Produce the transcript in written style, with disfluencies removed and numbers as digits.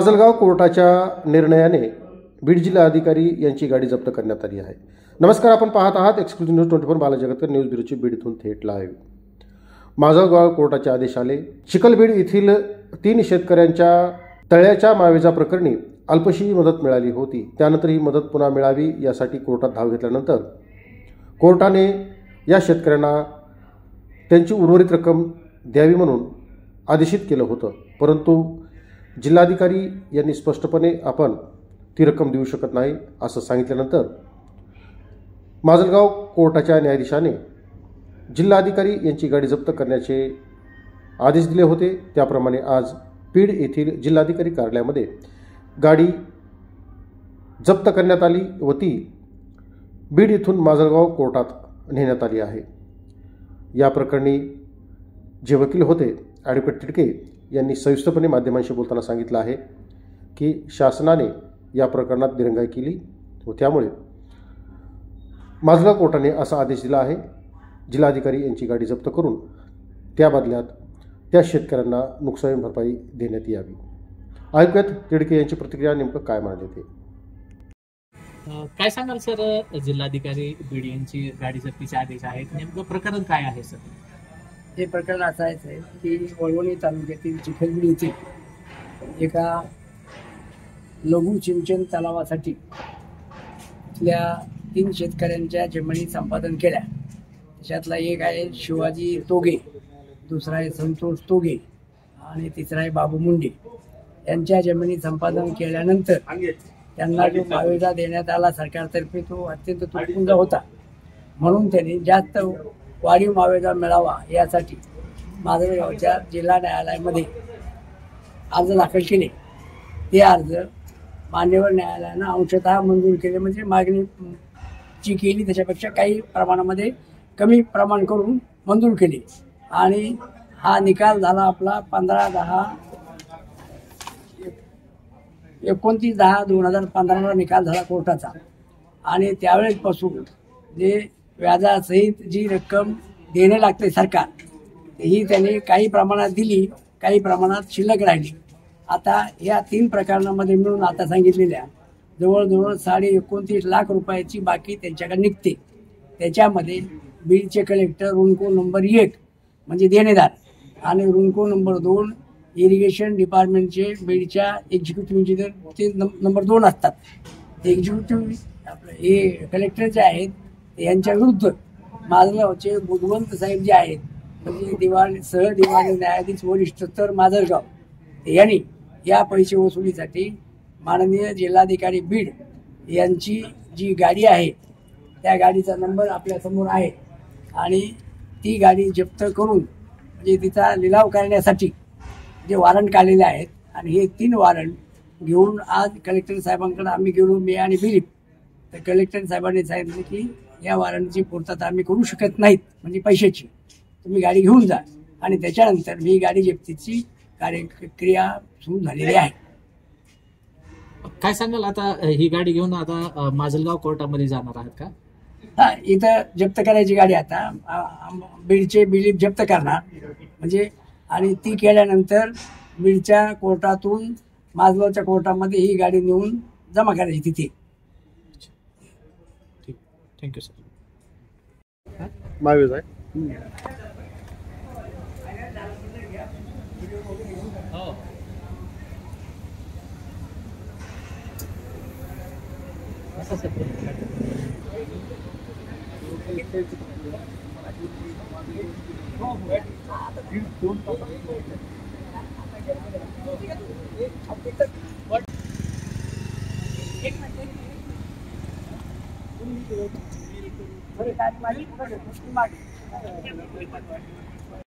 माजलगाव कोर्टाच्या निर्णयाने बीड जिल्हा अधिकारी यांची गाडी जप्त करण्यात आली आहे। नमस्कार, आपण पाहत आहात एक्सक्लुझिव्ह न्यूज 24 बालाजगतकर न्यूज ब्युरोची बीड इथून थेट लाईव्ह। माजलगाव कोर्टाचे आदेश आले। चिखलबीड येथील 3 शेतकऱ्यांच्या तळ्याच्या मावेजा प्रकरणी अल्पशी मदत मिळाली होती। त्यानंतर ही मदत पुन्हा मिळावी यासाठी कोर्टात धाव घेतल्यानंतर कोर्टाने या शेतकऱ्यांना त्यांची उर्वरित रक्कम द्यावी म्हणून आदेशित केलं होतं, परंतु जिल्हाधिकारी यांनी स्पष्टपणे आपण ती रक्कम देऊ शकत नाही असं सांगितल्यानंतर माजलगाव कोर्टाच्या न्यायाधीशाने जिल्हाधिकारी यांची गाडी जप्त करण्याचे आदेश दिले होते। त्याप्रमाणे आज बीड येथील जिल्हाधिकारी कार्यालयामध्ये गाडी जप्त करण्यात आली व ती बीड येथून माजलगाव कोर्टात नेण्यात आली आहे। या प्रकरणी जे वकील होते ॲडव्होकेट तिडके यांनी सविस्तरपणे माध्यमांशी बोलताना सांगितलं आहे की शासनाने या प्रकरणात दिरंगाई केली व त्यामुळे माजलगाव कोर्टाने असा आदेश दिला आहे, जिल्हाधिकारी यांची गाडी जप्त करून त्या बदल्यात त्या शेतकऱ्यांना नुकसान भरपाई देण्यात यावी। ऐकूयात तिडके यांची प्रतिक्रिया, नेमकं काय म्हणाले ते। काय सांगाल सर, जिल्हाधिकारी बीड यांची गाडी जप्तीचे आदेश आहेत, नेमकं प्रकरण काय आहे सर? हे प्रकरण असं आहे की वळवणी तालुक्यातील चिखलबीड येथे एका लघु सिंचन तलावासाठी तिथल्या 3 शेतकऱ्यांच्या जमिनी संपादन केल्या। त्याच्यातला एक आहे शिवाजी तोगे, दुसरा आहे संतोष तोगे आणि तिसरा आहे बाबू मुंडे। यांच्या जमिनी संपादन केल्यानंतर त्यांना जो मावेजा देण्यात आला सरकारतर्फे तो अत्यंत तुटपुंजा होता, म्हणून त्यांनी जास्त वाढीव मावेजा मिळावा यासाठी माजलगावच्या जिल्हा न्यायालयामध्ये अर्ज दाखल केले। ते अर्ज मान्यवर न्यायालयानं अंशतः मंजूर केले, म्हणजे मागणी जी केली त्याच्यापेक्षा काही प्रमाणामध्ये कमी प्रमाण करून मंजूर केले आणि हा निकाल झाला आपला 29/10/2015 निकाल झाला कोर्टाचा। आणि त्यावेळेसपासून जे व्याजासहित जी रक्कम देणे लागते सरकार, ही त्यांनी काही प्रमाणात दिली, काही प्रमाणात शिल्लक राहिली। आता या 3 प्रकरणामध्ये मिळून आता सांगितलेल्या जवळजवळ 29.5 लाख रुपयाची बाकी त्यांच्याकडे निघते। त्याच्यामध्ये बीडचे कलेक्टर रुणको नंबर 1 म्हणजे देणेदार आणि रुणको नंबर 2 इरिगेशन डिपार्टमेंटचे बीडच्या एक्झिक्युटिव्ह इंजिनियर ते नंबर 2 असतात। एक्झिक्युटिव्ह हे कलेक्टर जे आहेत यांच्या विरुद्ध माजलगावचे बुधवंत साहेब जे आहेत, म्हणजे सहदिवाणी न्यायाधीश वरिष्ठ तर माजलगाव यांनी या पैसे वसुलीसाठी माननीय जिल्हाधिकारी बीड यांची जी गाडी आहे त्या गाडीचा नंबर आपल्यासमोर आहे आणि ती गाडी जप्त करून म्हणजे तिचा लिलाव करण्यासाठी जे वॉरंट काढलेले आहेत आणि हे 3 वॉरंट घेऊन आज कलेक्टर साहेबांकडे आम्ही गेलो, मी आणि दिलीप। तर कलेक्टर साहेबांनी सांगितलं की या वॉरंटची पूर्तता आम्ही करू शकत नाहीत, म्हणजे पैशाची, तुम्ही गाडी घेऊन जा। आणि त्याच्यानंतर ही गाडी जप्तीची कार्यक्रिया सुरू झालेली आहे। काय सांगाल, आता ही गाडी घेऊन आता माजलगाव कोर्टामध्ये जाणार आहात का? हा, इथं जप्त करायची गाडी आता बीडचे बिलीप जप्त करणार, म्हणजे आणि ती केल्यानंतर बीडच्या कोर्टातून माजलगावच्या कोर्टामध्ये ही गाडी नेऊन जमा करायची तिथे। Thank you sir. मावेजा आहे एक